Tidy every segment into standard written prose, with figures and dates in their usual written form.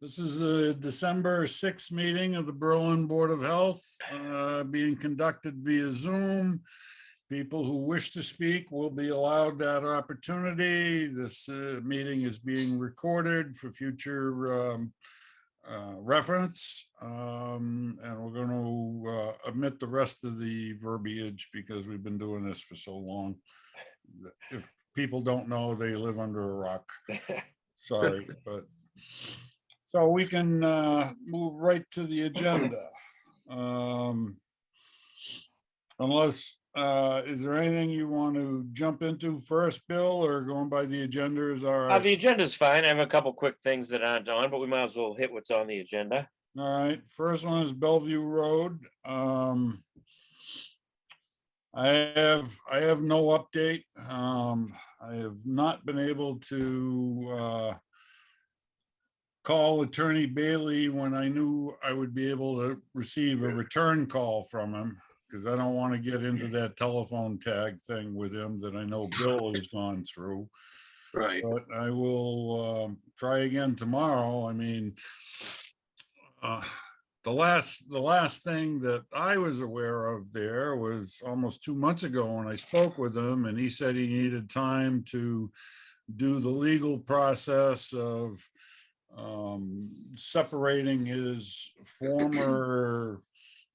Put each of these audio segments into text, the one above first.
This is the December 6th meeting of the Berlin Board of Health, being conducted via Zoom. People who wish to speak will be allowed that opportunity. This meeting is being recorded for future reference. And we're going to omit the rest of the verbiage because we've been doing this for so long. If people don't know, they live under a rock. Sorry, but so we can move right to the agenda. Unless, is there anything you want to jump into first, Bill, or going by the agenda is all right? The agenda's fine. I have a couple quick things that aren't on, but we might as well hit what's on the agenda. All right, first one is Bellevue Road. I have no update. I have not been able to call Attorney Bailey when I knew I would be able to receive a return call from him, because I don't want to get into that telephone tag thing with him that I know Bill has gone through. Right. But I will try again tomorrow. I mean, the last thing that I was aware of there was almost 2 months ago when I spoke with him, and he said he needed time to do the legal process of separating his former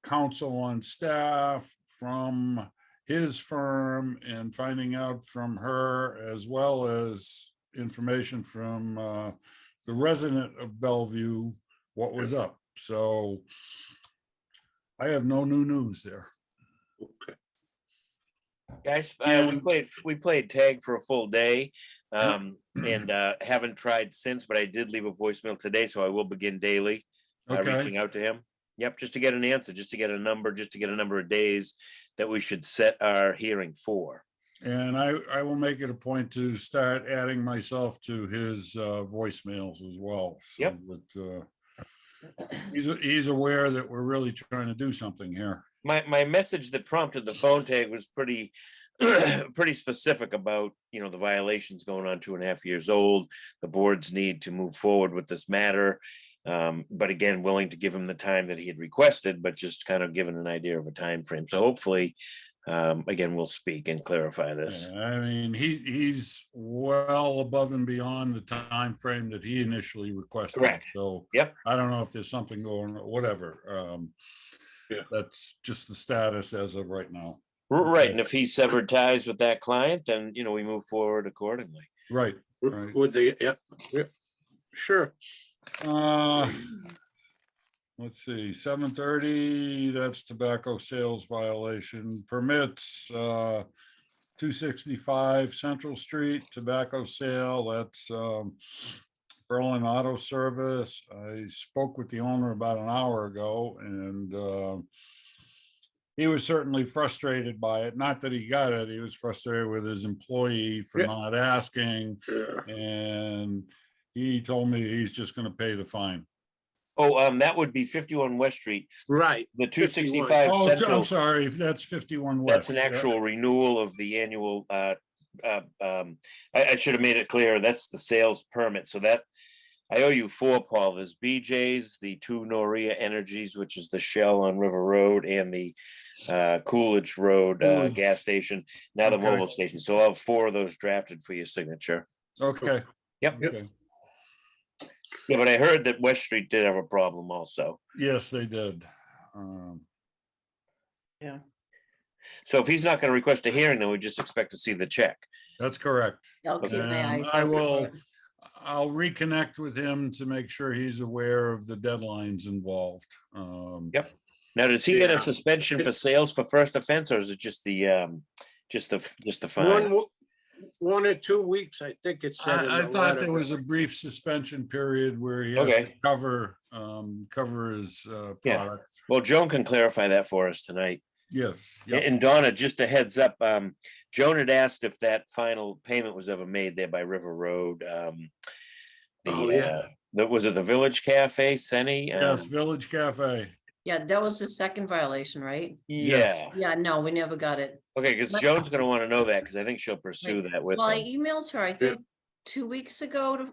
counsel on staff from his firm and finding out from her, as well as information from the resident of Bellevue, what was up. So I have no new news there. Okay. Guys, And- we played tag for a full day, and haven't tried since, but I did leave a voicemail today, so I will begin daily Okay, reaching out to him. Yep, just to get an answer, just to get a number, just to get a number of days that we should set our hearing for. and I will make it a point to start adding myself to his voicemails as well. So Yep. that he's aware that we're really trying to do something here. My message that prompted the phone tag was pretty pretty specific about, the violations going on 2.5 years old, the board's need to move forward with this matter. But again, willing to give him the time that he had requested, but just kind of given an idea of a time frame. So hopefully, again, we'll speak and clarify this. Yeah, I mean, he's well above and beyond the time frame that he initially requested. Correct. So Yep. I don't know if there's something going, whatever. Yeah. That's just the status as of right now. Right, and if he severed ties with that client, then, we move forward accordingly. Right. Right. Would they, yeah, sure. Let's see, 7:30, that's tobacco sales violation. Permits, 265 Central Street, tobacco sale, that's Berlin Auto Service. I spoke with the owner about an hour ago, and he was certainly frustrated by it. Not that he got it, he was frustrated with his employee for Yeah. not asking, Yeah. and he told me he's just gonna pay the fine. Oh, that would be 51 West Street, Right. the 51. 265 Oh, I'm Central. sorry, that's 51 West. That's an Yeah. actual renewal of the annual, I should have made it clear, that's the sales permit, so that, I owe you 4, Paul. There's BJ's, the 2 Noria Energies, which is the Shell on River Road, and the Coolidge Road Coolidge. gas station, now the Okay. mobile station. So I'll have 4 of those drafted for your signature. Okay. Yep. Yep. Okay. Yeah, but I heard that West Street did have a problem also. Yes, they did. So if he's not going to request a hearing, then we just expect to see the check. That's correct. I'll keep my And eyes I out will, for it. I'll reconnect with him to make sure he's aware of the deadlines involved. Yep. Now, does he get a Yeah. suspension for sales for first offense, or is it just the fine? 1 or 2 weeks, I think it said. in I the thought letter. there was a brief suspension period where he has to Okay. cover his Yeah. product. Well, Joan can clarify that for us tonight. Yes. Yep. And Donna, just a heads up, Joan had asked if that final payment was ever made there by River Road. Oh, yeah. Was it the Village Cafe, Senny? Yes, Village Cafe. Yeah, that was the second violation, right? Yeah, Yes. Yeah, no, we never got it. okay, because But- Joan's gonna want to know that, because I think she'll pursue Right. that with Well, I him. emailed her, I think, 2 weeks ago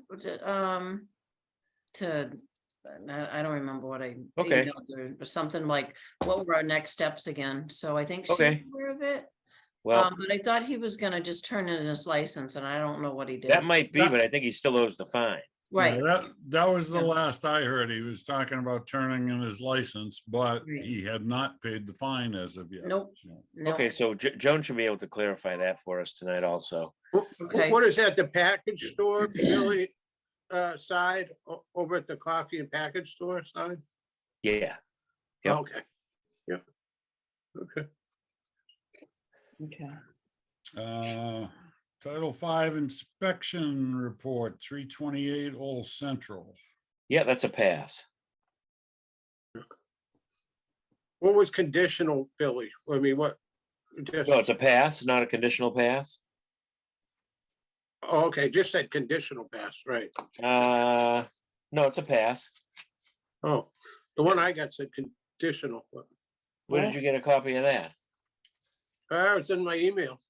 to I don't remember what I. Okay. emailed her, or something like, what were our next steps again? So I think she's Okay. aware of it. Well, But I thought he was gonna just turn in his license and I don't know what he did. that might be, That- but I think he still owes the fine. Yeah, Right, that was the Yeah. last I heard. He was talking about turning in his license, but Right. he had not paid the fine as of yet. Nope. So, no, Okay, so Joan should be able to clarify that for us tonight also. Okay. What is that, the package store, Billy, side, over at the coffee and package store side? Yeah, Yep. Okay. Yeah. Okay. okay. Title V inspection report, 328 Old Central. yeah, that's a pass. What was conditional, Billy? I mean, what? Just, No, it's a pass, not a conditional pass. oh, okay, just said conditional pass, right? No, it's a pass. Oh, the one I got said conditional. Where did you get a copy of that? It's in my email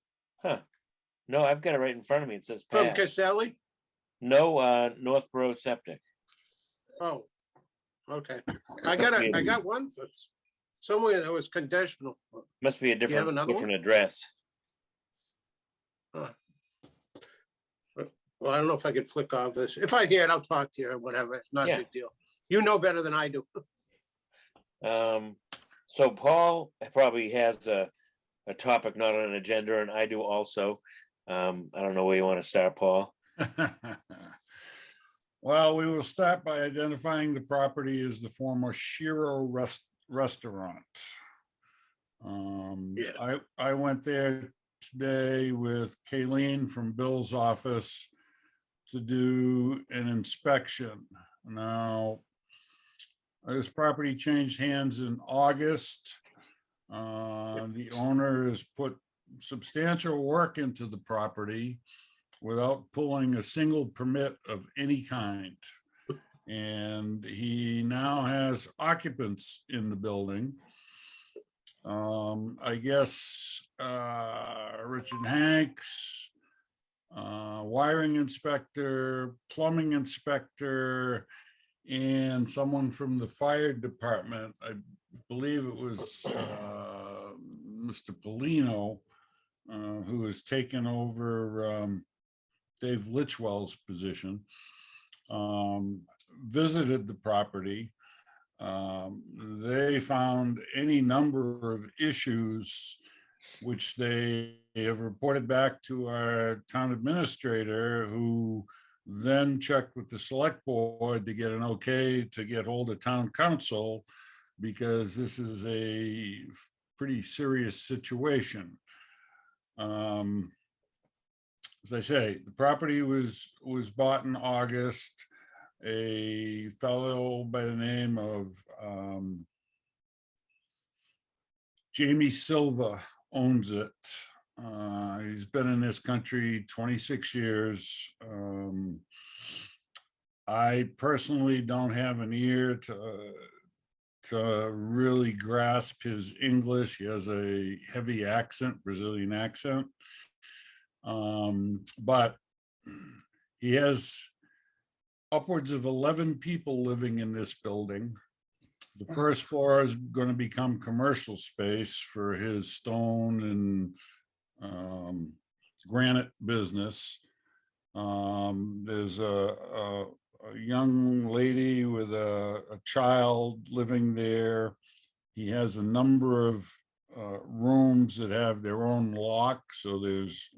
Huh? No, I've got it right in front of me. It says from pass. Caselli. No, Northborough Septic. Oh, okay. I got one for somewhere that was conditional. Must be a have different, another one? different address. Well, I don't know if I could flick off this. If I hear it, I'll talk to you or whatever. It's not a Yeah. big deal. You know better than I do. So Paul probably has a topic not on an agenda, and I do also. I don't know where you want to start, Paul. Well, we will start by identifying the property as the former Shiro Restaurant. Yeah. I went there today with Kayleen from Bill's office to do an inspection. Now, this property changed hands in August. The owner has put substantial work into the property without pulling a single permit of any kind. And he now has occupants in the building. I guess Richard Hanks, wiring inspector, plumbing inspector, and someone from the fire department. I believe it was Mr. Polino, who has taken over Dave Litchwell's position, visited the property. They found any number of issues which they have reported back to our town administrator, who then checked with the select board to get an okay to get hold of town council, because this is a pretty serious situation. As I say, the property was bought in August. A fellow by the name of Jamie Silva owns it. He's been in this country 26 years. I personally don't have an ear to really grasp his English. He has a heavy accent, Brazilian accent. But he has upwards of 11 people living in this building. The first floor is going to become commercial space for his stone and granite business. There's a young lady with a child living there. He has a number of rooms that have their own lock, so there's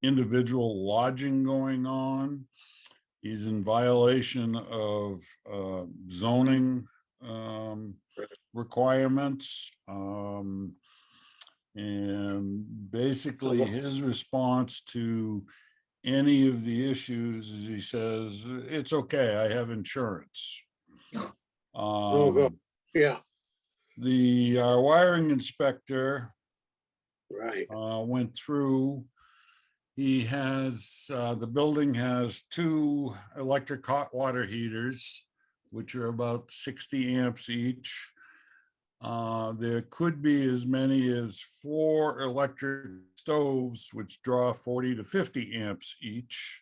individual lodging going on. He's in violation of zoning requirements. And basically his response to any of the issues is he says, it's okay, I have insurance. Yeah, The wiring inspector right. went through. He has, the building has 2 electric hot water heaters, which are about 60 amps each. There could be as many as 4 electric stoves, which draw 40 to 50 amps each.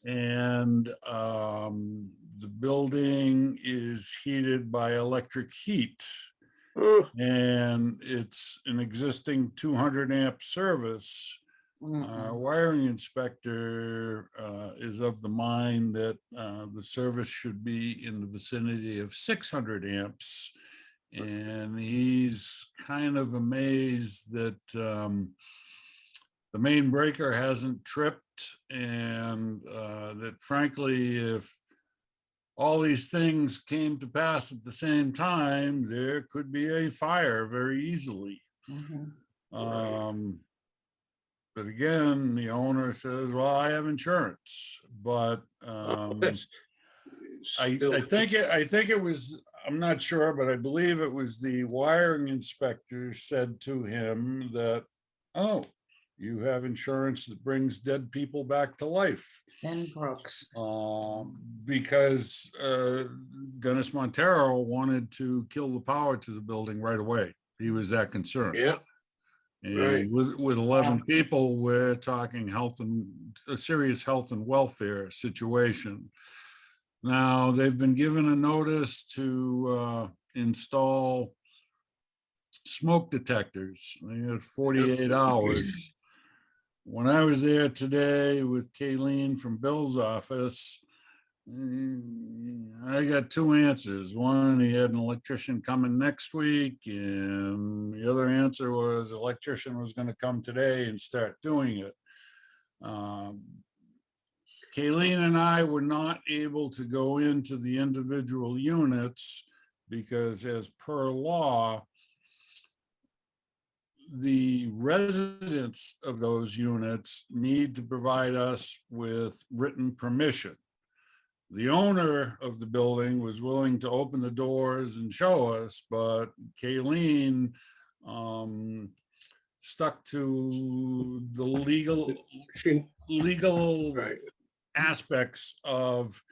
And the building is heated by electric heat. And it's an existing 200 amp service. Our wiring inspector is of the mind that the service should be in the vicinity of 600 amps. And he's kind of amazed that the main breaker hasn't tripped, and that frankly, if all these things came to pass at the same time, there could be a fire very easily. But again, the owner says, well, I have insurance, but I think it was, I'm not sure, but I believe it was the wiring inspector said to him that, oh, you have insurance that brings dead people back to life. Ben Brooks. Because Dennis Montero wanted to kill the power to the building right away. He was that concerned. Yeah, right. And with 11 people, we're talking a serious health and welfare situation. Now, they've been given a notice to install smoke detectors. They had 48 hours. When I was there today with Kayleen from Bill's office, I got two answers. One, he had an electrician coming next week, and the other answer was the electrician was going to come today and start doing it. Kayleen and I were not able to go into the individual units because, as per law, the residents of those units need to provide us with written permission. The owner of the building was willing to open the doors and show us, but Kayleen stuck to the legal Right. aspects of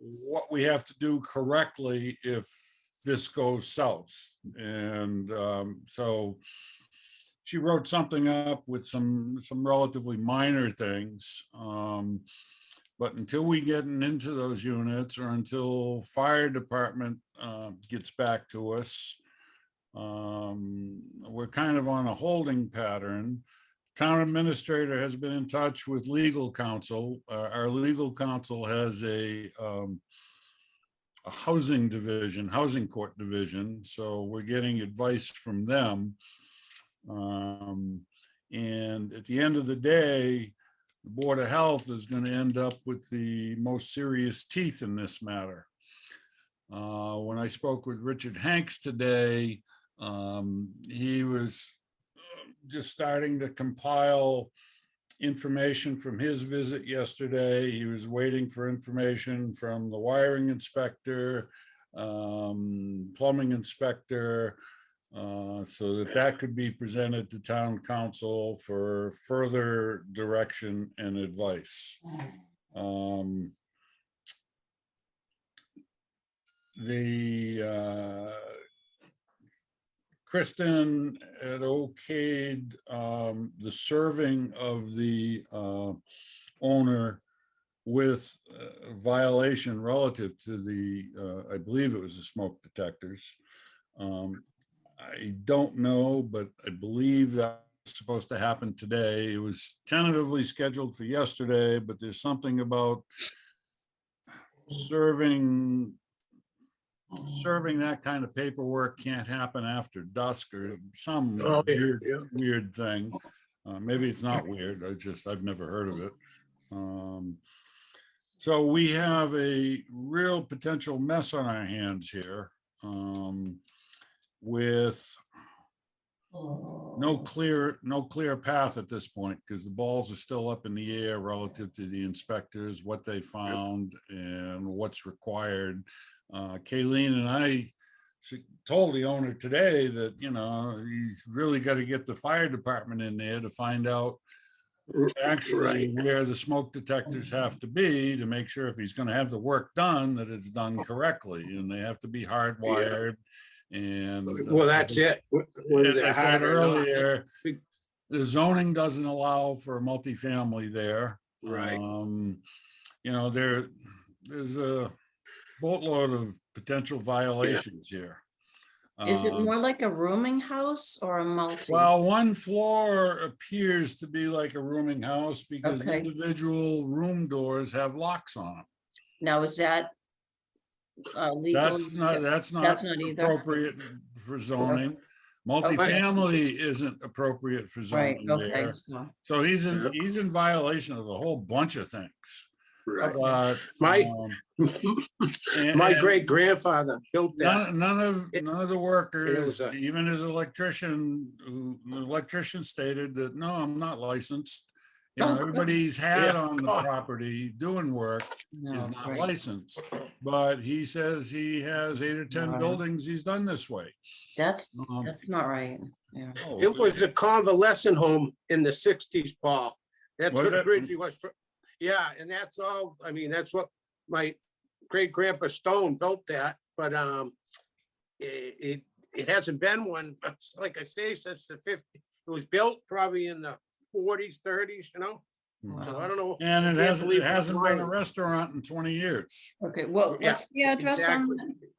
what we have to do correctly if this goes south. And so she wrote something up with some relatively minor things. But until we get into those units, or until fire department gets back to us, we're kind of on a holding pattern. Town administrator has been in touch with legal counsel. Our legal counsel has a housing division, housing court division. So we're getting advice from them. And at the end of the day, the Board of Health is going to end up with the most serious teeth in this matter. When I spoke with Richard Hanks today, he was just starting to compile information from his visit yesterday. He was waiting for information from the wiring inspector, plumbing inspector, so that could be presented to town council for further direction and advice. Kristen had okayed the serving of the owner with a violation relative to the, I believe it was the smoke detectors. I don't know, but I believe that's supposed to happen today. It was tentatively scheduled for yesterday, but there's something about serving that kind of paperwork can't happen after dusk, or some weird thing. Maybe it's not weird. I've never heard of it. So we have a real potential mess on our hands here, with no clear path at this point, because the balls are still up in the air relative to the inspectors, what they found and what's required. Kayleen and I told the owner today that, he's really got to get the fire department in there to find out actually where the smoke detectors have to be, to make sure if he's going to have the work done, that it's done correctly, and they have to be hardwired. And well, that's it. As I said earlier, the zoning doesn't allow for a multifamily there. Right. You know, there's a boatload of potential violations here. Is it Um, more like a rooming house or a multi? Well, one floor appears to be like a rooming house because Okay. individual room doors have locks on them. Now, is that legal? That's not That's not either. appropriate for zoning. Multifamily isn't appropriate for Right, zoning okay, there. so, So he's Yeah. in violation of a whole bunch of things. Right. But My- My and great grandfather built that. none of It- the was workers, a- even his electrician, the electrician stated that, no, I'm not licensed. You know, Oh, everybody he's had Yeah. on the property doing work no, is not right. licensed. But he says he has 8 or 10 Wow. buildings he's done this way. That's Um, not right, yeah. oh, It was a convalescent home in the sixties, Paul. That's Was what it? originally was for, yeah, and that's all, I mean, that's what my great grandpa Stone built that, but it hasn't been one, like I say, since the 50s. It was built probably in the 40s, 30s, you know, so I Wow. don't know. And I it can't believe hasn't been a mine. restaurant in 20 years. Okay, well, Yeah, what's the address on, Exactly.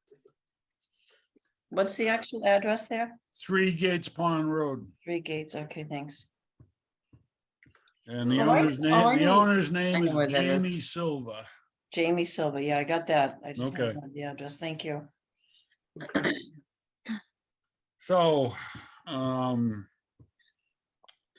what's the actual address there? 3 Gates Pond Road. 3 Gates, okay, thanks. And the Oh, I owner's know- oh, I name, the know- owner's name know is where that is. Jamie Silva. Jamie Silva, yeah, I got that. I just Okay. don't have the address, thank you. So, to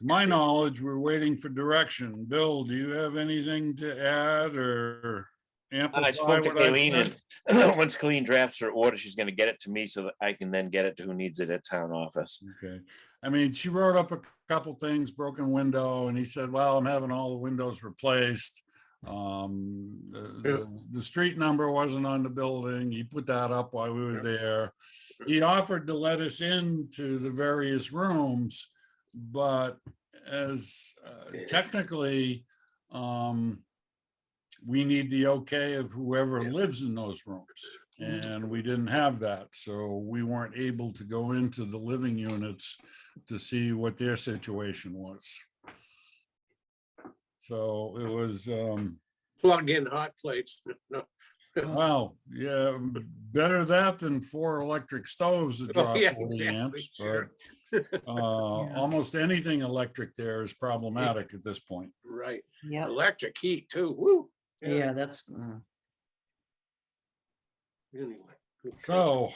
my knowledge, we're waiting for direction. Bill, do you have anything to add or I amplify spoke to what I've Kayleen, said? and once Colleen drafts her order, she's gonna get it to me so that I can then get it to who needs it at town office. Okay, I mean, she wrote up a couple things, broken window, and he said, well, I'm having all the windows replaced. The street number wasn't on the building. He put that up while we were there. He offered to let us into the various rooms, but as technically, we need the okay of whoever lives in those rooms. And we didn't have that, so we weren't able to go into the living units to see what their situation was. So it was, Plug in hot plates. No. wow, yeah, better that than 4 electric stoves that Oh, draw yeah, 40 exactly, amps. sure. But almost anything electric there is problematic at this point. Right, Yeah, electric heat too, woo. yeah, that's, Anyway. okay. So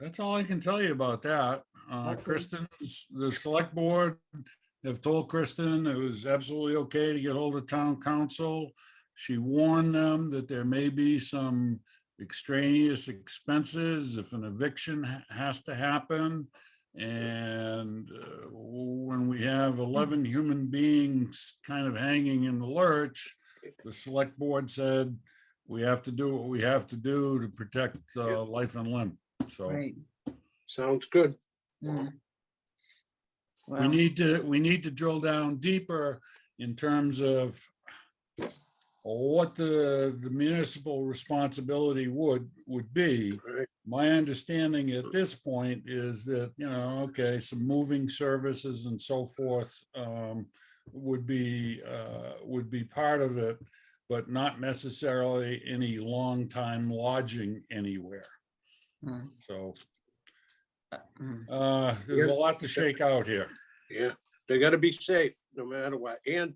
that's all I can tell you about that. Okay. Kristen's, the select board have told Kristen it was absolutely okay to get hold of town council. She warned them that there may be some extraneous expenses if an eviction has to happen. And when we have 11 human beings kind of hanging in the lurch, the select board said, we have to do what we have to do to protect life and limb. So right. Sounds good. Mm. we Well, need to drill down deeper in terms of what the municipal responsibility would be. Right. My understanding at this point is that, you know, okay, some moving services and so forth would be part of it, but not necessarily any long time lodging anywhere. mm, So mm. there's a lot to shake out here. Yeah, they gotta be safe no matter what. And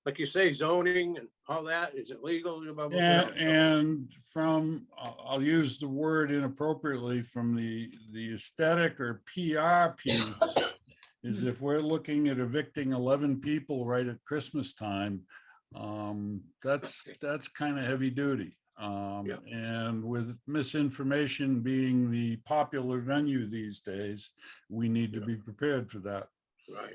like you say, zoning and all that, is it legal? Blah, blah, blah. And from, I'll use the word inappropriately, from the aesthetic or PR piece, is if we're looking at evicting 11 people right at Christmas time, that's kind of heavy duty. Yeah. And with misinformation being the popular venue these days, we need to be prepared for that. Right.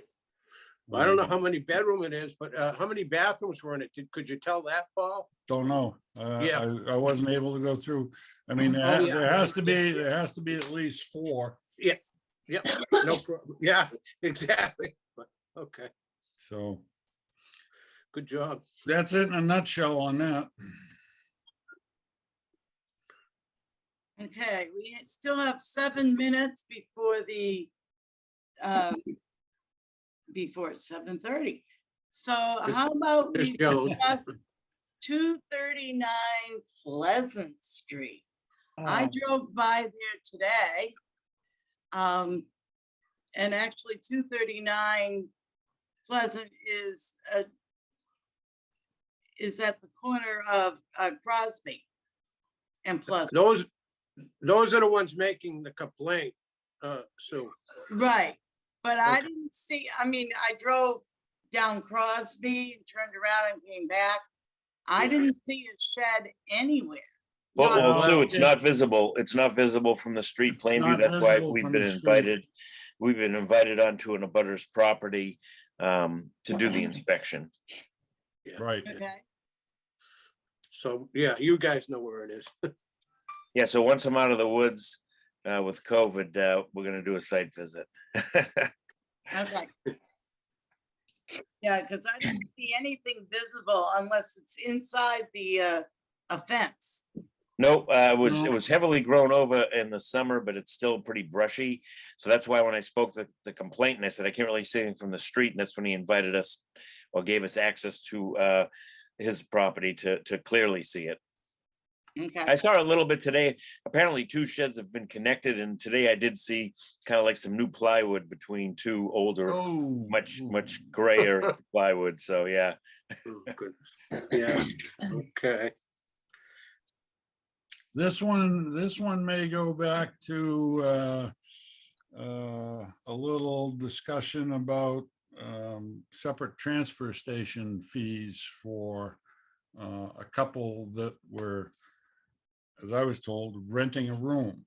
Well, I don't know how many bedroom it is, but how many bathrooms were in it? Could you tell that, Paul? Don't know. Yeah. I wasn't able to go through. I mean, Oh, yeah. there has to be at least 4. Yep, no problem. Yeah, exactly. But, okay, So good job. that's it in a nutshell on that. Okay, we still have 7 minutes before the before 7:30. So how about There's we Joan. discuss 239 Pleasant Street? I drove by there today. And actually 239 Pleasant is at the corner of Crosby and Pleasant. Those are the ones making the complaint, Sue. Right, but I Okay. didn't see, I mean, I drove down Crosby, turned around and came back. I Yeah. didn't see a shed anywhere. Well, Not- Sue, well, it's not visible. It's not visible from the street It's plain view. not That's why visible we've from been the street. invited. We've been invited onto an abutter's property to do the inspection. Right. Okay, So, yeah, you guys know where it is. Yeah, so once I'm out of the woods with COVID, we're gonna do a site visit. okay. Yeah, because I didn't see anything visible unless it's inside the a fence. Nope, it No. was heavily grown over in the summer, but it's still pretty brushy. So that's why when I spoke to the complainant, I said, I can't really see anything from the street. And that's when he invited us or gave us access to his property to clearly see it. Okay, I saw a little bit today. Apparently 2 sheds have been connected, and today I did see kind of like some new plywood between 2 older, Oh. much grayer plywood. So yeah. Oh, goodness. Yeah, okay. This one may go back to a little discussion about separate transfer station fees for a couple that were, as I was told, renting a room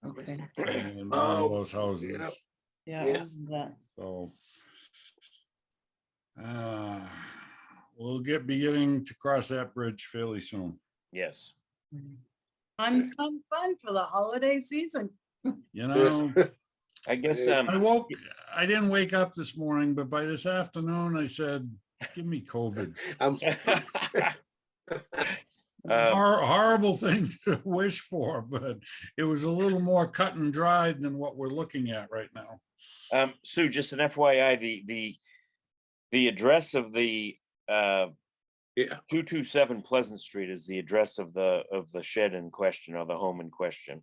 Okay, in one Oh, of those houses. yeah. Yeah. that- So we'll be getting to cross that bridge fairly soon. Yes. Fun for the holiday season. You know, I guess I didn't wake up this morning, but by this afternoon I said, give me COVID. I'm- Horrible thing to wish for, but it was a little more cut and dried than what we're looking at right now. Sue, just an FYI, the address of the Yeah, 227 Pleasant Street is the address of the shed in question or the home in question.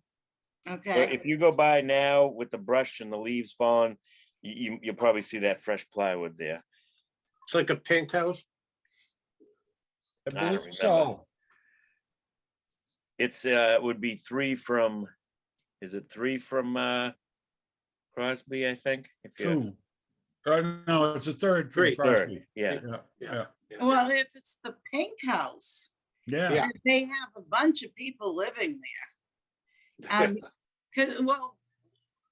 So Okay, if you go by now with the brush and the leaves falling, you'll probably see that fresh plywood there. it's like a pink house. I don't believe remember. so. It's would be 3 from, is it 3 from Crosby, I think? If you- 2. No, it's a third from 3. Crosby. Third, yeah. Yeah, well, if it's the pink house, yeah. Yeah. they have a bunch of people living there. Cause, well,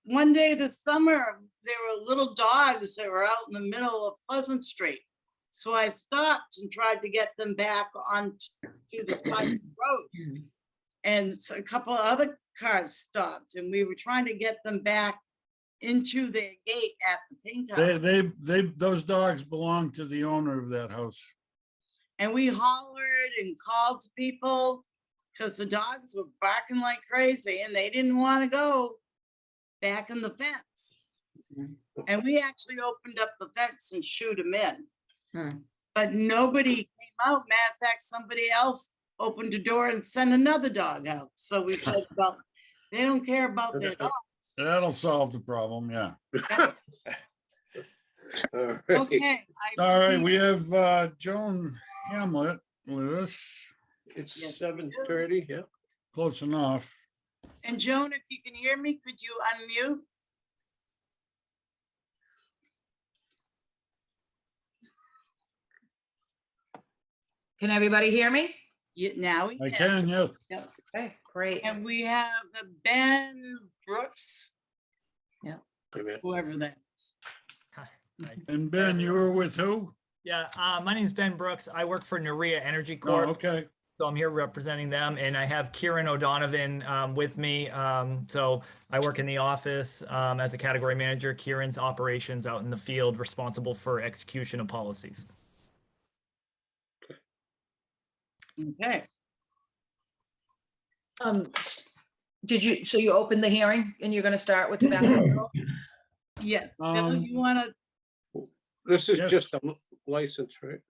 one day this summer, there were little dogs that were out in the middle of Pleasant Street. So I stopped and tried to get them back onto the side of the road. And so a couple of other cars stopped and we were trying to get them back into their gate at the pink house. Those dogs belong to the owner of that house. And we hollered and called to people because the dogs were barking like crazy and they didn't want to go back in the fence. And we actually opened up the fence and shooed them in. Hmm. But nobody came out. Matter of fact, somebody else opened the door and sent another dog out. So we said, well, they don't care about their dog. That'll solve the problem, yeah. All right. Okay. All right, we have Joan Hamlet with us, It's Yes. 7:30, yeah. close enough. And Joan, if you can hear me, could you unmute? Can everybody hear me? Now we I can. can, yes. Okay, great. And we have Ben Brooks, Amen. whoever that is. And Ben, you were with who? Yeah, my name is Ben Brooks. I work for Naria Energy Oh, Corp. okay. So I'm here representing them, and I have Kieran O'Donovan with me. So I work in the office as a category manager. Kieran's operations out in the field, responsible for execution of policies. Okay. So you opened the hearing and you're gonna start with tobacco control? Yes, Bill, Um, you wanna, This is Yes. just license, right?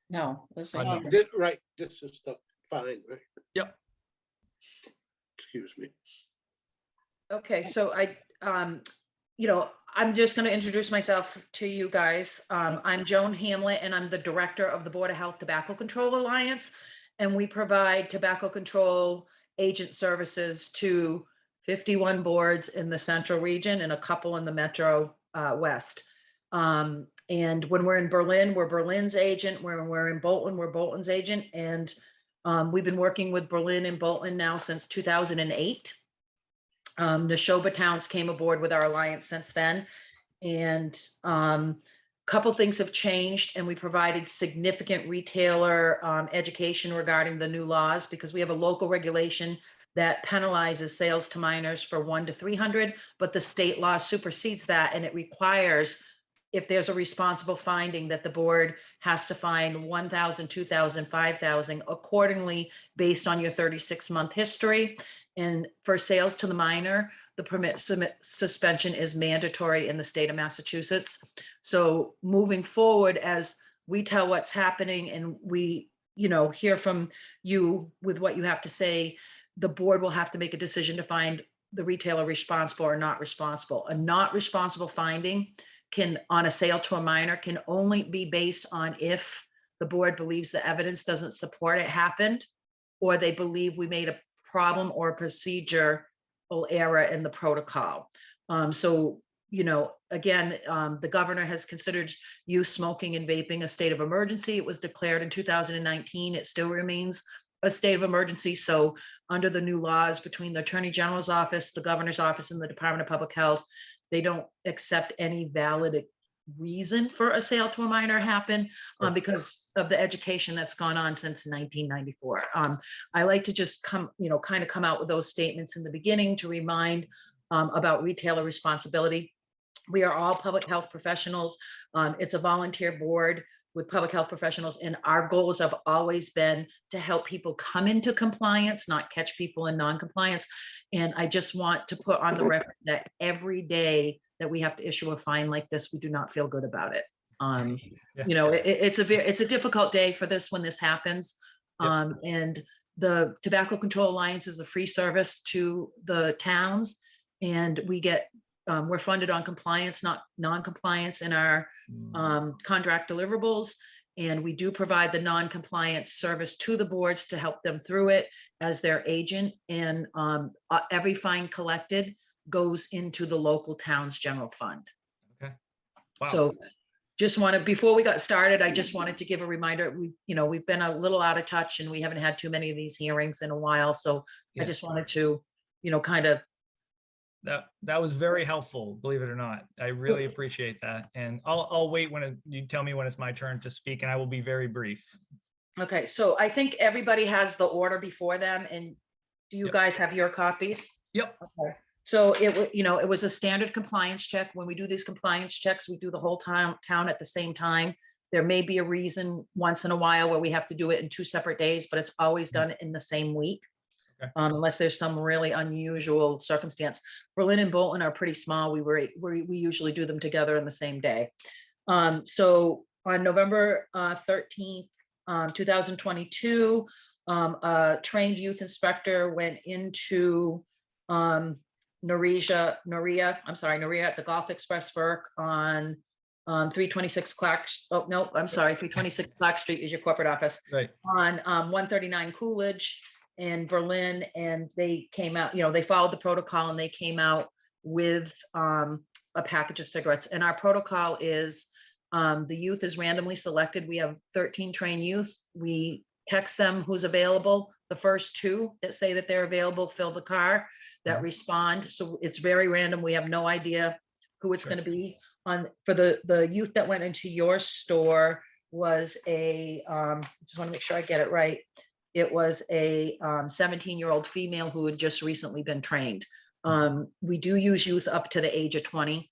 No, listen, No. Right, this is the fine, right? Yep. Excuse me. Okay, so you know, I'm just gonna introduce myself to you guys. I'm Joan Hamlet, and I'm the Director of the Board of Health Tobacco Control Alliance. And we provide tobacco control agent services to 51 boards in the central region and a couple in the Metro West. And when we're in Berlin, we're Berlin's agent. When we're in Bolton, we're Bolton's agent. And we've been working with Berlin and Bolton now since 2008. Neshoba Towns came aboard with our alliance since then. And couple things have changed, and we provided significant retailer education regarding the new laws, because we have a local regulation that penalizes sales to minors for 1 to 300, but the state law supersedes that, and it requires, if there's a responsible finding, that the board has to fine 1,000, 2,000, 5,000 accordingly based on your 36-month history. And for sales to the minor, the permit suspension is mandatory in the state of Massachusetts. So moving forward, as we tell what's happening and we, hear from you with what you have to say, the board will have to make a decision to find the retailer responsible or not responsible. A not responsible finding on a sale to a minor can only be based on if the board believes the evidence doesn't support it happened, or they believe we made a problem or procedural error in the protocol. So, again, the governor has considered youth smoking and vaping a state of emergency. It was declared in 2019. It still remains a state of emergency. So under the new laws between the Attorney General's office, the governor's office, and the Department of Public Health, they don't accept any valid reason for a sale to a minor happen because of the education that's gone on since 1994. I like to just come out with those statements in the beginning to remind about retailer responsibility. We are all public health professionals. It's a volunteer board with public health professionals, and our goals have always been to help people come into compliance, not catch people in non-compliance. And I just want to put on the record that every day that we have to issue a fine like this, we do not feel good about it. It's a difficult day for this when this happens. And the Tobacco Control Alliance is a free service to the towns, and we're funded on compliance, not non-compliance in our contract deliverables. And we do provide the non-compliance service to the boards to help them through it as their agent. And every fine collected goes into the local town's general fund. Okay. Wow. So before we got started, I just wanted to give a reminder. We've been a little out of touch, and we haven't had too many of these hearings in a while. So I just wanted to, kind of. That was very helpful, believe it or not. I really appreciate that. And I'll wait when you tell me when it's my turn to speak, and I will be very brief. Okay, so I think everybody has the order before them, and do you guys have your copies? Yep. Okay. So it was a standard compliance check. When we do these compliance checks, we do the whole town at the same time. There may be a reason once in a while where we have to do it in 2 separate days, but it's always done in the same week. Okay. Unless there's some really unusual circumstance. Berlin and Bolton are pretty small. We usually do them together in the same day. So on November 13th, 2022, a trained youth inspector went into Noria at the Golf Express work on 326 Clark. Oh, no, I'm sorry. 326 Clark Street is your corporate office. Right. On 139 Coolidge in Berlin, and they came out, they followed the protocol, and they came out with a package of cigarettes. And our protocol is the youth is randomly selected. We have 13 trained youth. We text them who's available. The first 2 that say that they're available fill the car, that respond. So it's very random. We have no idea who it's going to be. For the youth that went into your store was just want to make sure I get it right. It was a 17-year-old female who had just recently been trained. We do use youth up to the age of 20.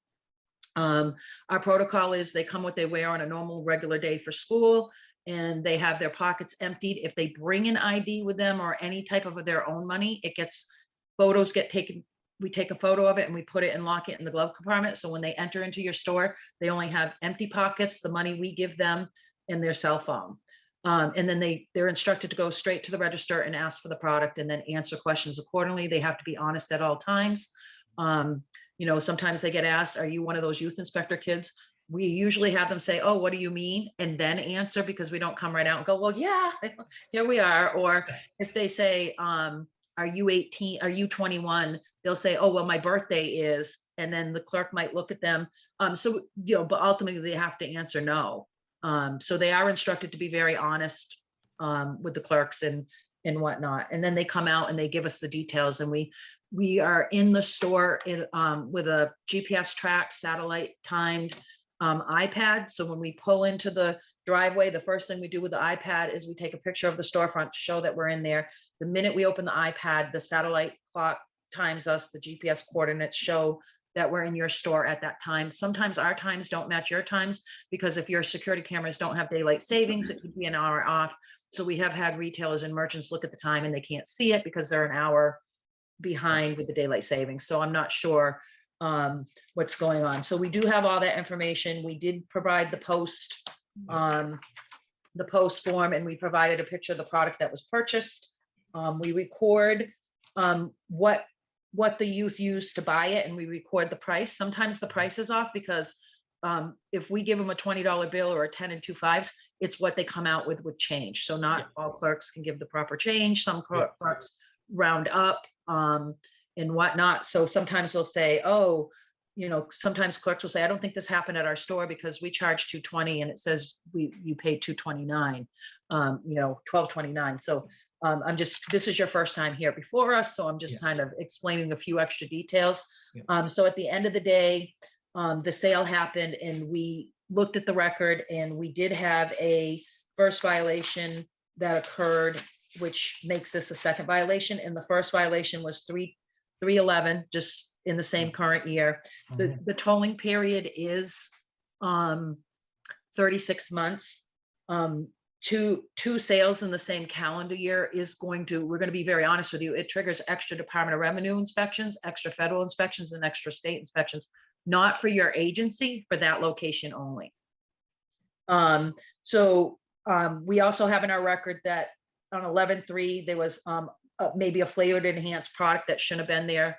Our protocol is they come what they wear on a normal regular day for school, and they have their pockets emptied. If they bring an ID with them or any type of their own money, photos get taken we take a photo of it and we put it and lock it in the glove compartment. So when they enter into your store, they only have empty pockets, the money we give them, and their cell phone. And then they're instructed to go straight to the register and ask for the product and then answer questions accordingly. They have to be honest at all times. You know, sometimes they get asked, are you one of those youth inspector kids? We usually have them say, oh, what do you mean? And then answer, because we don't come right out and go, well, yeah, here we are. Or if they say, are you 18? Are you 21? They'll say, oh, well, my birthday is, and then the clerk might look at them. So, you know, but ultimately they have to answer no. So they are instructed to be very honest with the clerks and whatnot. And then they come out and they give us the details, and we are in the store with a GPS track, satellite timed iPad. So when we pull into the driveway, the first thing we do with the iPad is we take a picture of the storefront to show that we're in there. The minute we open the iPad, the satellite clock times us, the GPS coordinates show that we're in your store at that time. Sometimes our times don't match your times, because if your security cameras don't have daylight savings, it could be an hour off. So we have had retailers and merchants look at the time and they can't see it because they're an hour behind with the daylight savings. So I'm not sure what's going on. So we do have all that information. We did provide the post form, and we provided a picture of the product that was purchased. We record what the youth use to buy it, and we record the price. Sometimes the price is off because if we give them a $20 bill or a 10 and 2 5s, it's what they come out with change. So not all clerks can give the proper change. Some clerks round up and whatnot. So sometimes they'll say, oh, you know, sometimes clerks will say, I don't think this happened at our store because we charge $220 and it says you paid $229, you know, $12.29. So this is your first time here before us. So I'm just kind of explaining a few extra details. So at the end of the day, the sale happened and we looked at the record, and we did have a first violation that occurred, which makes this a second violation. And the first violation was 3/11, just in the same current year. The tolling period is 36 months. Two sales in the same calendar year we're going to be very honest with you, it triggers extra Department of Revenue inspections, extra federal inspections, and extra state inspections, not for your agency, for that location only. We also have in our record that on 11/3, there was maybe a flavored enhanced product that shouldn't have been there.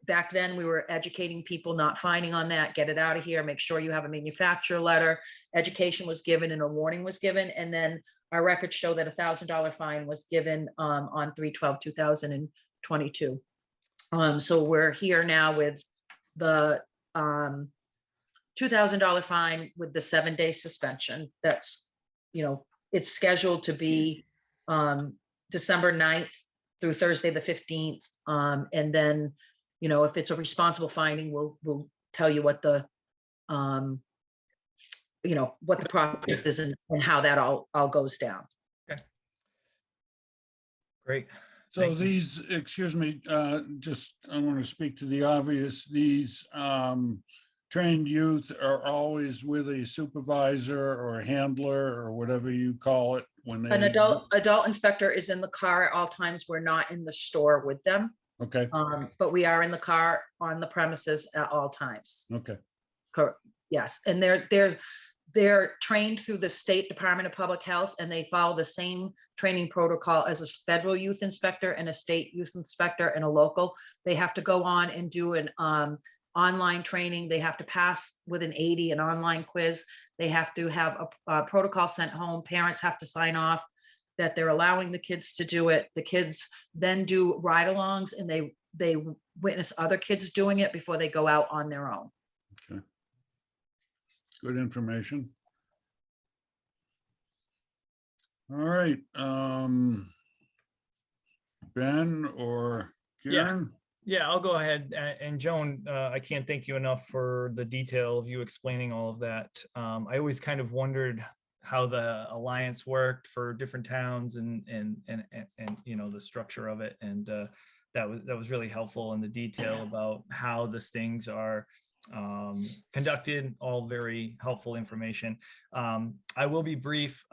Back then we were educating people, not fining on that, get it out of here, make sure you have a manufacturer letter. Education was given and a warning was given. And then our records show that $1,000 fine was given on 3/12/2022. So we're here now with the $2,000 fine with the 7-day suspension. That's, you know, it's scheduled to be December 9th through Thursday the 15th. And then, you know, if it's a responsible finding, we'll tell you what the you know, what the process is and how that all goes down. Okay. Great. So Thank you. these, excuse me, just, I want to speak to the obvious. These trained youth are always with a supervisor or a handler or whatever you call it when they. An adult inspector is in the car at all times. We're not in the store with them. Okay, But we are in the car on the premises at all times. okay, Correct. Yes, and they're trained through the State Department of Public Health, and they follow the same training protocol as a federal youth inspector and a state youth inspector and a local. They have to go on and do an online training. They have to pass with an 80, an online quiz. They have to have a protocol sent home. Parents have to sign off that they're allowing the kids to do it. The kids then do ride-alongs, and they witness other kids doing it before they go out on their own. okay. Good information. All right, Ben or Karen? Yeah, I'll go ahead. And Joan, I can't thank you enough for the detail of you explaining all of that. I always kind of wondered how the alliance worked for different towns and you know, the structure of it. And that was really helpful, in the detail about how the stings are conducted. All very helpful information. I will be brief.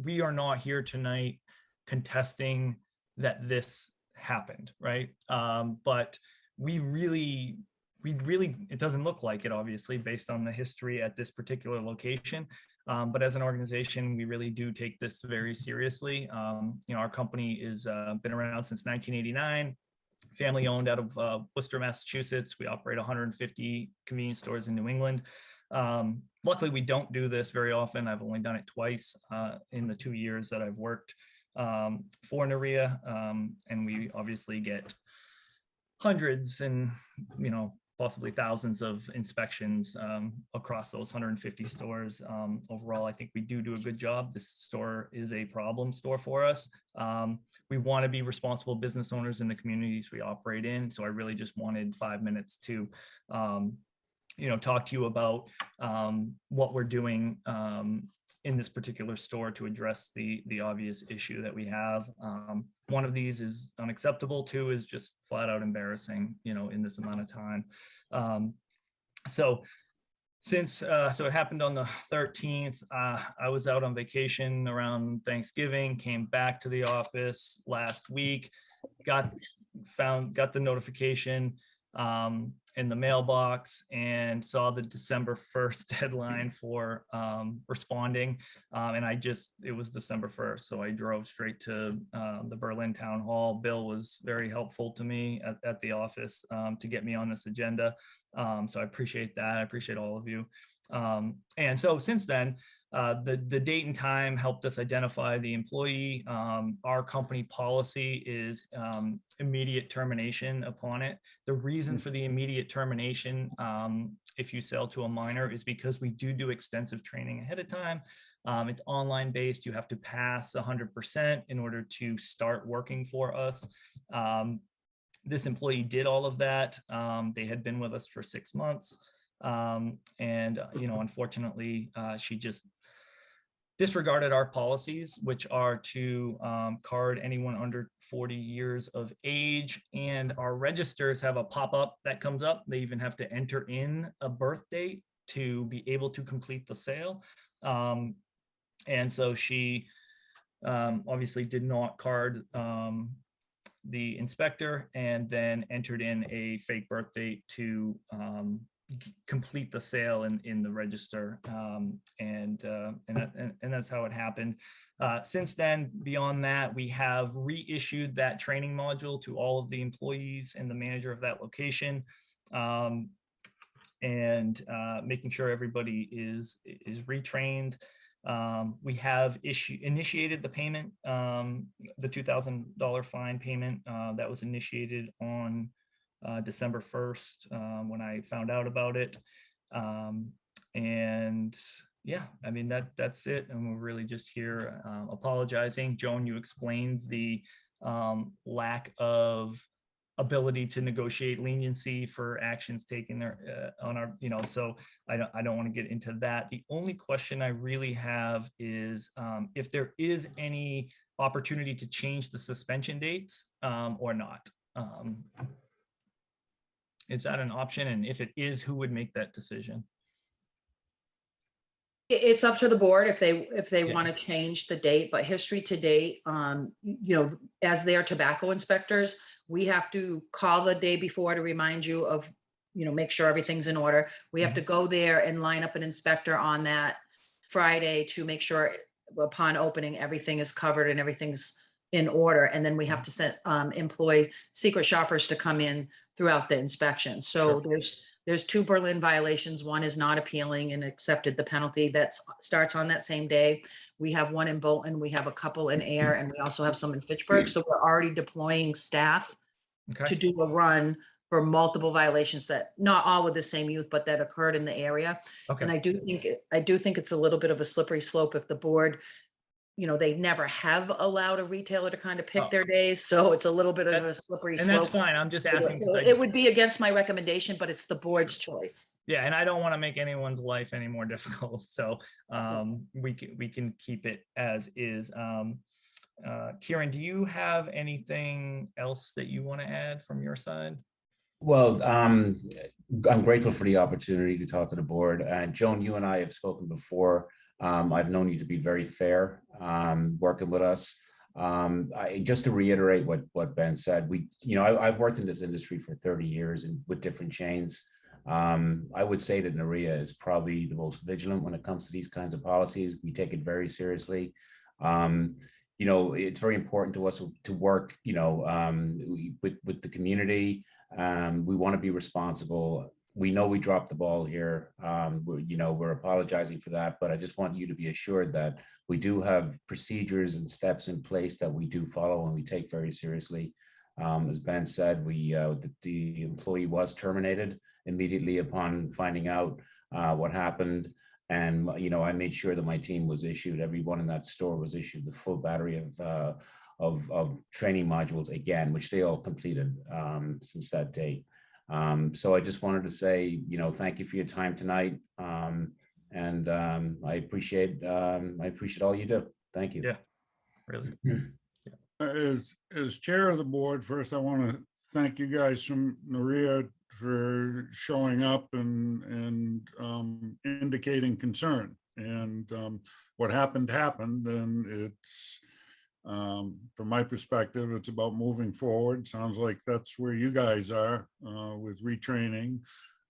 We are not here tonight contesting that this happened, right? But we really, it doesn't look like it, obviously, based on the history at this particular location. But as an organization, we really do take this very seriously. Our company is been around since 1989, family owned out of Worcester, Massachusetts. We operate 150 convenience stores in New England. Luckily, we don't do this very often. I've only done it twice in the 2 years that I've worked for Nerea, and we obviously get hundreds and possibly thousands of inspections across those 150 stores. Overall, I think we do a good job. This store is a problem store for us. We want to be responsible business owners in the communities we operate in. So I really just wanted 5 minutes to talk to you about what we're doing in this particular store to address the obvious issue that we have. One of these is unacceptable. Two is just flat out embarrassing, in this amount of time. So it happened on the 13th. I was out on vacation around Thanksgiving, came back to the office last week, got the notification in the mailbox and saw the December 1st deadline for responding. And it was December 1st. So I drove straight to the Berlin Town Hall. Bill was very helpful to me at the office to get me on this agenda. So I appreciate that. I appreciate all of you. And so since then, the date and time helped us identify the employee. Our company policy is immediate termination upon it. The reason for the immediate termination, if you sell to a minor, is because we do extensive training ahead of time. It's online based. You have to pass 100% in order to start working for us. This employee did all of that. They had been with us for 6 months. Unfortunately, she just disregarded our policies, which are to card anyone under 40 years of age. And our registers have a pop-up that comes up. They even have to enter in a birth date to be able to complete the sale. And so she obviously did not card the inspector and then entered in a fake birth date to complete the sale in the register, and that's how it happened. Since then, beyond that, we have reissued that training module to all of the employees and the manager of that location, and making sure everybody is retrained. We have initiated the payment, the $2,000 fine payment that was initiated on December 1st when I found out about it. And yeah, I mean, that's it. And we're really just here apologizing. Joan, you explained the lack of ability to negotiate leniency for actions taken there on our, so I don't want to get into that. The only question I really have is if there is any opportunity to change the suspension dates or not. Is that an option? And if it is, who would make that decision? It's up to the board if they Yeah. want to change the date, but history to date, as their tobacco inspectors, we have to call the day before to remind you of, make sure everything's in order. We have to go there and line up an inspector on that Friday to make sure upon opening, everything is covered and everything's in order. And then we have to employ secret shoppers to come in throughout the inspection. So there's 2 Berlin violations. One is not appealing and accepted the penalty that starts on that same day. We have 1 in Bolton, we have a couple in Air, and we also have some in Fitchburg. So we're already deploying staff to do a run for multiple violations that not all with the same youth, but that occurred in the area. Okay. And I do think it's a little bit of a slippery slope if the board, they never have allowed a retailer to kind of pick their days. So it's a little bit of a slippery And slope. that's fine. I'm just asking. So it would be against my recommendation, but it's the board's choice. Yeah, and I don't want to make anyone's life any more difficult. So we can keep it as is. Kieran, do you have anything else that you want to add from your side? Well, I'm grateful for the opportunity to talk to the board. And Joan, you and I have spoken before. I've known you to be very fair, working with us. Just to reiterate what Ben said, I've worked in this industry for 30 years and with different chains. I would say that Naria is probably the most vigilant when it comes to these kinds of policies. We take it very seriously. It's very important to us to work, with the community. We want to be responsible. We know we dropped the ball here. We're apologizing for that, but I just want you to be assured that we do have procedures and steps in place that we do follow and we take very seriously. As Ben said, the employee was terminated immediately upon finding out what happened. And, I made sure that my team was issued, everyone in that store was issued the full battery of training modules again, which they all completed since that date. So I just wanted to say, thank you for your time tonight. And I appreciate all you do. Thank you. Yeah, really. As chair of the board, first, I want to thank you guys from Naria for showing up and indicating concern. And what happened, and it's, from my perspective, it's about moving forward. Sounds like that's where you guys are with retraining.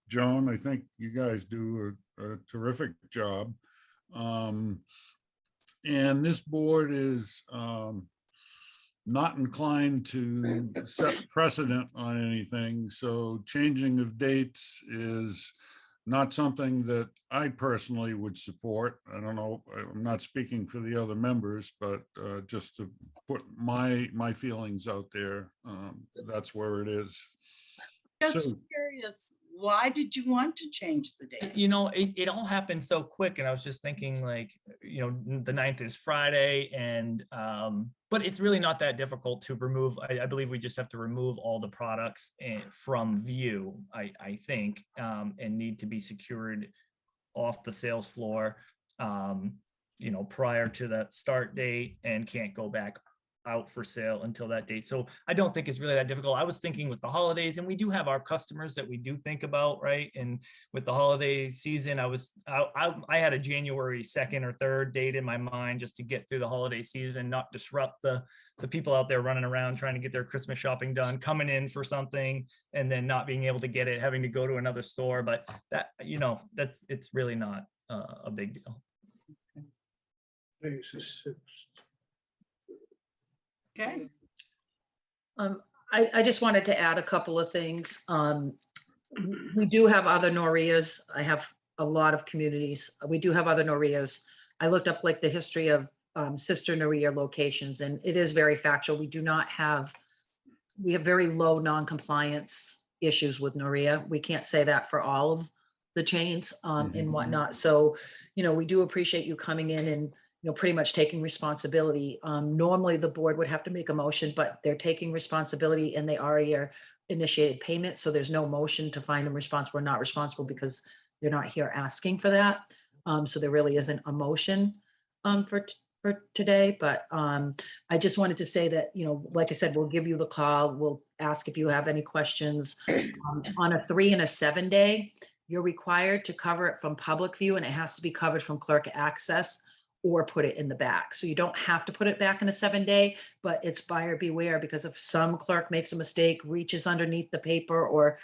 Joan, I think you guys do a terrific job. And this board is not inclined to set precedent on anything. So changing of dates is not something that I personally would support. I don't know, I'm not speaking for the other members, but just to put my feelings out there, that's where it is. Just So- curious, why did you want to change the date? It all happened so quick, and I was just thinking, like, the 9th is Friday, and but it's really not that difficult to remove. I believe we just have to remove all the products from view, I think, and need to be secured off the sales floor, prior to that start date, and can't go back out for sale until that date. So I don't think it's really that difficult. I was thinking with the holidays, and we do have our customers that we do think about, right? And with the holiday season, I had a January 2nd or 3rd date in my mind just to get through the holiday season, not disrupt the people out there running around trying to get their Christmas shopping done, coming in for something and then not being able to get it, having to go to another store. But that, it's really not a big deal. Okay, I just wanted to add a couple of things. We do have other Norias. I have a lot of communities. We do have other Norias. I looked up like the history of sister Noria locations, and it is very factual. We have very low non-compliance issues with Noria. We can't say that for all of the chains and whatnot. So, we do appreciate you coming in and pretty much taking responsibility. Normally the board would have to make a motion, but they're taking responsibility and they already are initiated payment. So there's no motion to find them responsible or not responsible because they're not here asking for that. So there really isn't a motion for today, but I just wanted to say that, like I said, we'll give you the call. We'll ask if you have any questions. On a 3 and a 7 day, you're required to cover it from public view, and it has to be covered from clerk access or put it in the back. So you don't have to put it back in a 7 day, but it's buyer beware, because if some clerk makes a mistake, reaches underneath the paper, or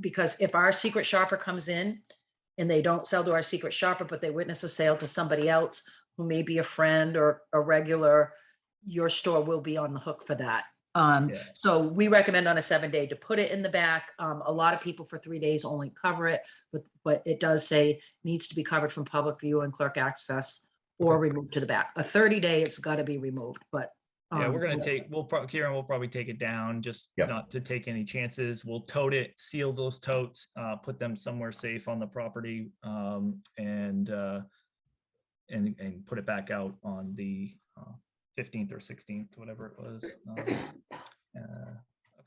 because if our secret shopper comes in and they don't sell to our secret shopper, but they witness a sale to somebody else who may be a friend or a regular, your store will be on the hook for that. So we recommend on a 7 day to put it in the back. A lot of people for 3 days only cover it, but it does say needs to be covered from public view and clerk access or removed to the back. A 30 day, it's got to be removed, but. Yeah, we're going to Kieran will probably take it down, just not to take any chances. We'll tote it, seal those totes, put them somewhere safe on the property, and put it back out on the 15th or 16th, whatever it was.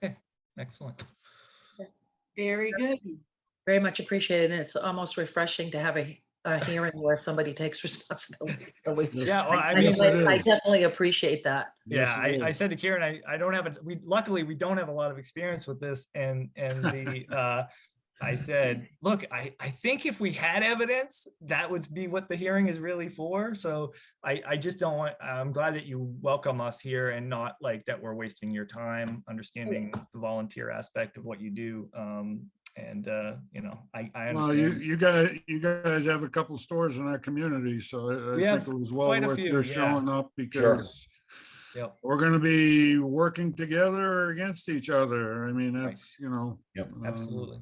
Okay, excellent. very good. Very much appreciated. And it's almost refreshing to have a hearing where somebody takes responsibility. Yeah, well, I I mean, mean, I definitely appreciate that. yeah, Yes, it I is. said to Kieran, I don't have luckily we don't have a lot of experience with this, and the I said, look, I think if we had evidence, that would be what the hearing is really for. So I just don't want, I'm glad that you welcome us here and not like that we're wasting your time, understanding the volunteer aspect of what you do. You know, I Well, understand. you guys have a couple stores in our community, so I We think have it was well quite a worth few, your yeah. showing up because Yep. we're gonna be working together or against each other. I mean, that's, you know. Yep. Absolutely.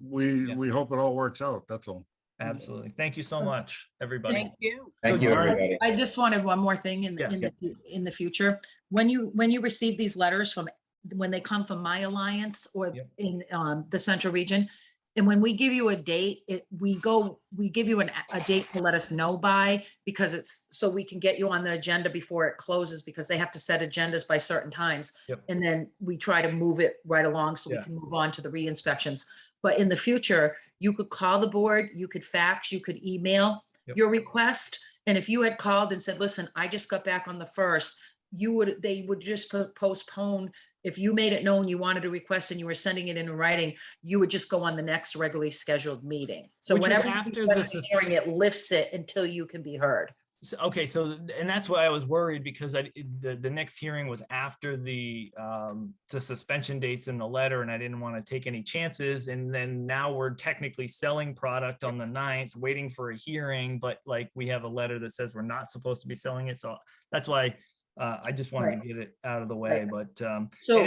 Yeah. We hope it all works out, that's all. Absolutely. Thank you so much, everybody. Thank you. Thank you, All right. everybody. I just wanted one more thing Yes. in the future. When you receive these letters from, when they come from My Alliance or Yep. in the Central Region, and when we give you a date, we give you a date to let us know by, because it's so we can get you on the agenda before it closes, because they have to set agendas by certain times. Yep. And then we try to move it right along so we Yeah. can move on to the re-inspections. But in the future, you could call the board, you could fax, you could email Yep. your request. And if you had called and said, listen, I just got back on the 1st, they would just postpone. If you made it known you wanted a request and you were sending it in writing, you would just go on the next regularly scheduled meeting. So Which was whenever you after request the a hearing, it lifts it until you can be heard. Okay, so and that's why I was worried, because the next hearing was after the suspension dates in the letter, and I didn't want to take any chances. And then now we're technically selling product on the 9th, waiting for a hearing, but like we have a letter that says we're not supposed to be selling it. So that's why I just wanted to get it out of the way. But So-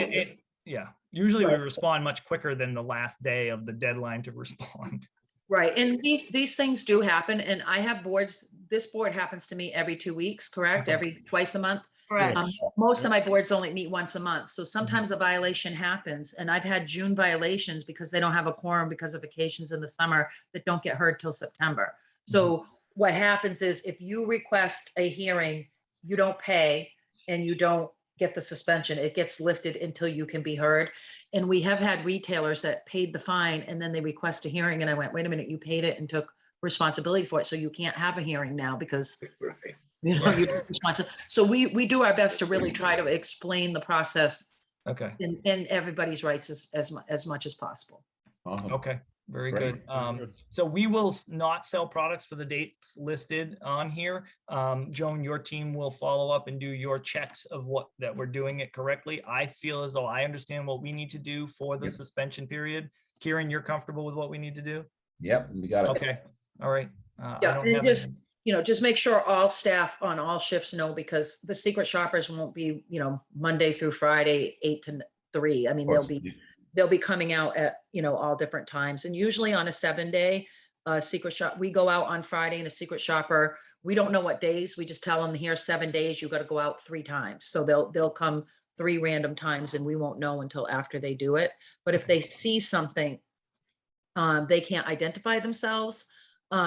yeah, usually we Right. respond much quicker than the last day of the deadline to respond. Right, and these things do happen, and I have boards, this board happens to me every 2 weeks, correct? Okay. Twice a month? Correct. Yes. Most of my boards only meet once a month, so sometimes a violation happens, and I've had June violations because they don't have a quorum because of vacations in the summer that don't get heard till September. So what happens is if you request a hearing, you don't pay and you don't get the suspension, it gets lifted until you can be heard. And we have had retailers that paid the fine and then they request a hearing, and I went, wait a minute, you paid it and took responsibility for it, so you can't have a hearing now because Right. you know, you're responsible. So we do our best to really try to explain the process Okay. and everybody's rights as much as possible. Awesome. Okay, very Great. good. good. So we will not sell products for the dates listed on here. Joan, your team will follow up and do your checks of that we're doing it correctly. I feel as though I understand what we need to do for the Yep. suspension period. Kieran, you're comfortable with what we need to do? Yep, we got it. Okay, all right. I Yeah, don't and have just, any- just make sure all staff on all shifts know, because the secret shoppers won't be, Monday through Friday, 8 to 3. I mean, Of course. they'll be coming out at, all different times. And usually on a 7-day secret shop, we go out on Friday and a secret shopper, we don't know what days, we just tell them, here's 7 days, you got to go out 3 times. So they'll come 3 random times and we won't know until after they do it. But if they see something, they can't identify themselves.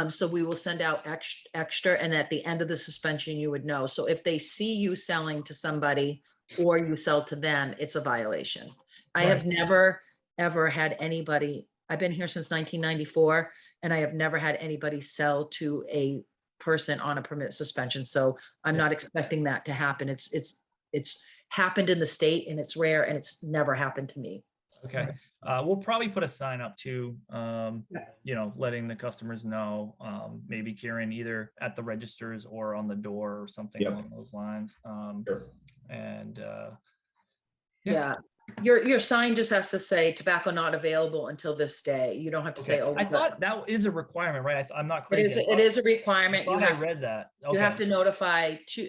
So we will send out extra, and at the end of the suspension, you would know. So if they see you selling to somebody or you sell to them, it's a violation. I have never, ever had anybody, I've been here since 1994, and I have never had anybody sell to a person on a permit suspension. So I'm not expecting that to happen. It's happened in the state and it's rare, and it's never happened to me. Okay, we'll probably put a sign up too, letting the customers know, maybe Kieran, either at the registers or on the door or something Yep. along those lines. Sure. And Yeah, your sign just has to say tobacco not available until this day. You don't have to say, okay, oh. I thought that is a requirement, right? I'm not It is, crazy. it is a I requirement. You thought I have, read that. you have Okay. to notify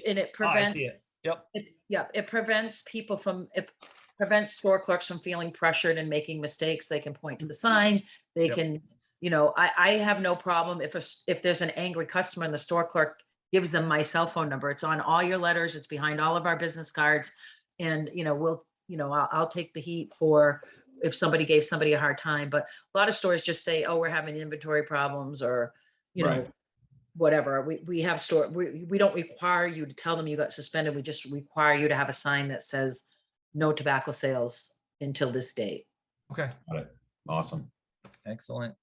and it Oh, I prevents, see it. Yep. it prevents people from, it prevents store clerks from feeling pressured and making mistakes. They can point to the sign, they Yep. can, I have no problem if there's an angry customer and the store clerk gives them my cell phone number. It's on all your letters, it's behind all of our business cards. And, I'll take the heat for if somebody gave somebody a hard time, but a lot of stores just say, oh, we're having inventory problems, or, Right. whatever. We have we don't require you to tell them you got suspended. We just require you to have a sign that says no tobacco sales until this date. Okay, Got it. Awesome. excellent.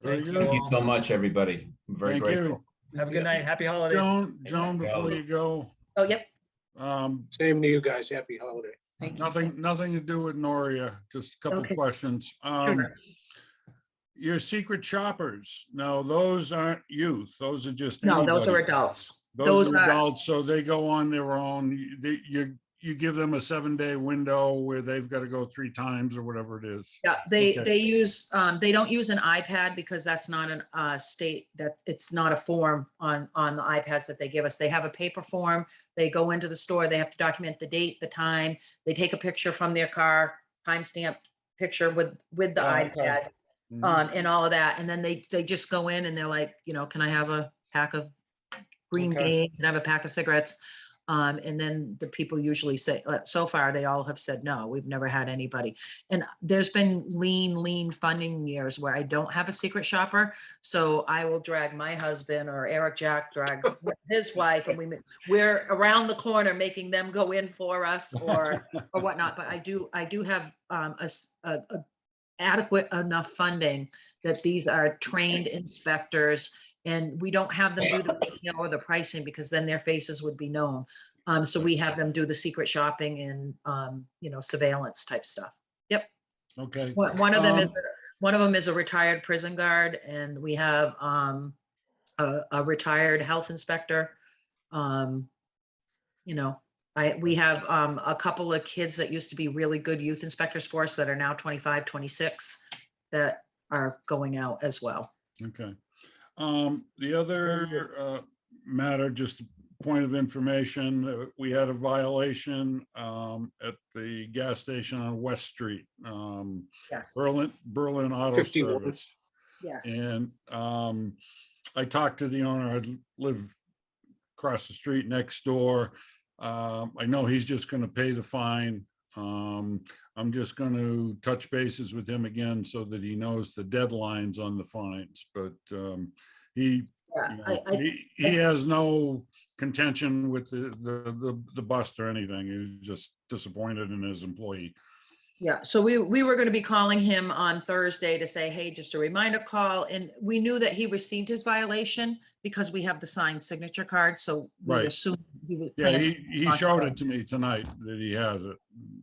Very Thank you good. Thank you all. so much, everybody. I'm very Thank grateful. you. Have a good night. Happy holidays. Joan, before you go, Oh, yep. Same to you guys. Happy holiday. Thank you. nothing to do with Noria, just a couple Okay. questions. Sure. your secret shoppers, now those aren't youth, those are just No, those are anybody. adults. Those are are- adults, so they go on their own. You give them a 7-day window where they've got to go 3 times or whatever it is. Yeah, they, Okay. they use, they don't use an iPad because that's not an, state, that it's not a form on the iPads that they give us. They have a paper form. They go into the store, they have to document the date, the time. They take a picture from their car, timestamped picture with the Oh, okay. iPad, Mhm. and all of that. And then they just go in and they're like, can I have a pack of green Okay. beans? Can I have a pack of cigarettes? And then the people usually say, so far, they all have said, no, we've never had anybody. And there's been lean funding years where I don't have a secret shopper. So I will drag my husband, or Eric Jack drags his wife, and we're around the corner making them go in for us or whatnot. But I do have a adequate enough funding that these are trained inspectors, and we don't have them do the retail or the pricing because then their faces would be known. So we have them do the secret shopping and surveillance type stuff. Yep. Okay. One of them is a retired prison guard, and we have a retired health inspector. We have a couple of kids that used to be really good youth inspectors for us that are now 25, 26 that are going out as well. Okay. The other matter, just a point of information, we had a violation at the gas station on West Street, Yes. Berlin Auto 51. Service. Yes. And I talked to the owner. I live across the street next door. I know he's just going to pay the fine. I'm just going to touch bases with him again so that he knows the deadlines on the fines. But he has no contention with the bust or anything. He's just disappointed in his employee. Yeah, so we were going to be calling him on Thursday to say, hey, just a reminder call. And we knew that he received his violation because we have the signed signature card. So we Right. assumed he would. Yeah, he showed it to me tonight that he has it.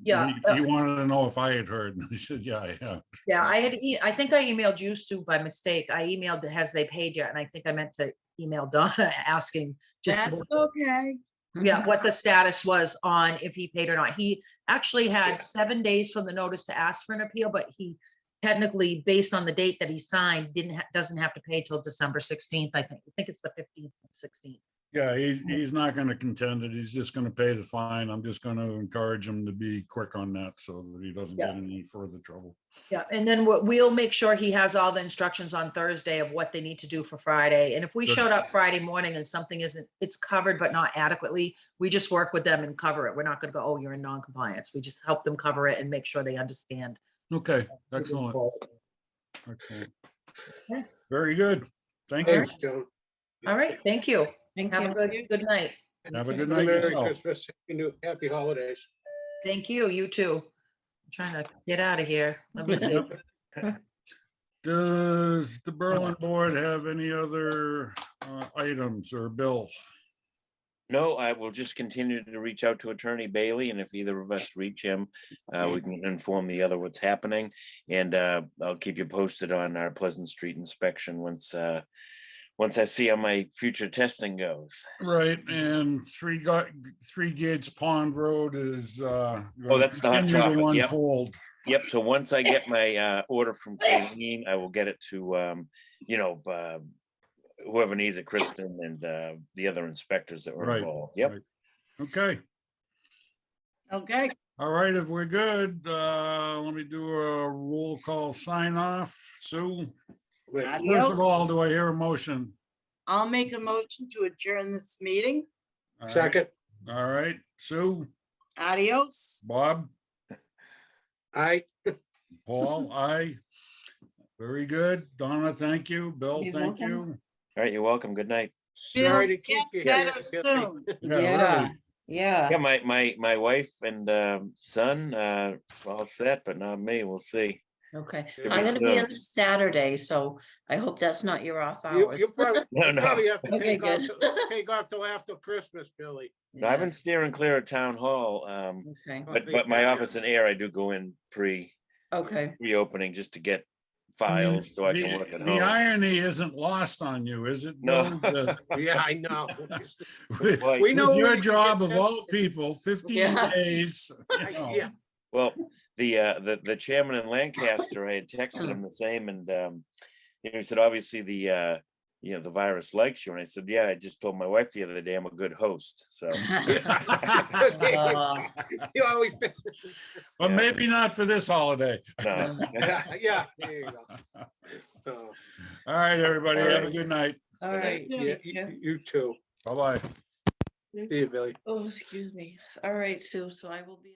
Yeah. He wanted to know if I had heard, and I said, yeah, I have. Yeah, I think I emailed you, Sue, by mistake. I emailed, has they paid yet? And I think I meant to email Donna asking just That's okay. yeah, what the status was on if he paid or not. He actually had 7 days from the notice to ask for an appeal, but he technically, based on the date that he signed, doesn't have to pay till December 16th, I think. I think it's the 15th, 16th. Yeah, he's not going to contend it. He's just going to pay the fine. I'm just going to encourage him to be quick on that so that he doesn't get any further trouble. Yeah, and then we'll make sure he has all the instructions on Thursday of what they need to do for Friday. And if we Good. showed up Friday morning and something it's covered but not adequately, we just work with them and cover it. We're not gonna go, oh, you're in non-compliance. We just help them cover it and make sure they understand. Okay, excellent. Excellent. Okay. Very good. Thank you. Thanks, Joan. All right, thank you. Thank Have a you. good night. Have a good Merry night yourself. Christmas, happy holidays. Thank you, you too. I'm trying to get out of here. Let me see. Does the Berlin board have any other items or Bill? No, I will just continue to reach out to Attorney Bailey, and if either of us reach him, we can inform the other what's happening. And I'll keep you posted on our Pleasant Street inspection once I see how my future testing goes. Right, and Three Gates Pond Road is that's the hot continue to topic, yep. unfold. Yep, so once I get my order from Kayleen, I will get it to whoever needs it, Kristen and the other inspectors that were Right. involved. Yep. right. Okay. Okay, All right, if we're good, let me do a roll call sign off. Sue, Wait, first adios. of all, do I hear a motion? I'll make a motion to adjourn this meeting. All right. Second, All right, Sue, Adios. Bob, aye. Paul, aye. Very good. Donna, thank you. Bill, You're thank welcome. you. All right, you're welcome. Good night. Sorry to Bill, keep you. get here. better soon. Yeah, really. Yeah. Yeah, my wife and son all set, but not me. We'll see. Okay. Give I'm me gonna be some. on Saturday, so I hope that's not your off You hours. you probably No, you no. probably have to Okay, take off, good. take off till after Christmas, Billy. No, I've been steering clear of town hall, Okay, but my office in air, I do go in okay. pre-opening just to get files so I The can work at the home. irony isn't lost on you, is it? No. Bill? The- Yeah, I know. With Well, We know with where your you can job get of all tested. people, 15 Yeah. days. you know. Yeah, Well, the chairman in Lancaster, I had texted him the same, and he said, obviously the the virus likes you, and I said, yeah, I just told my wife the other day I'm a good host. So Uh, you always. But Yeah. maybe not for this holiday. no. Yeah, there you go. All right, everybody, All have a right. good night. All right. Yeah, you too. Bye-bye. See you, Billy. Oh, excuse me. All right, Sue, so I will be.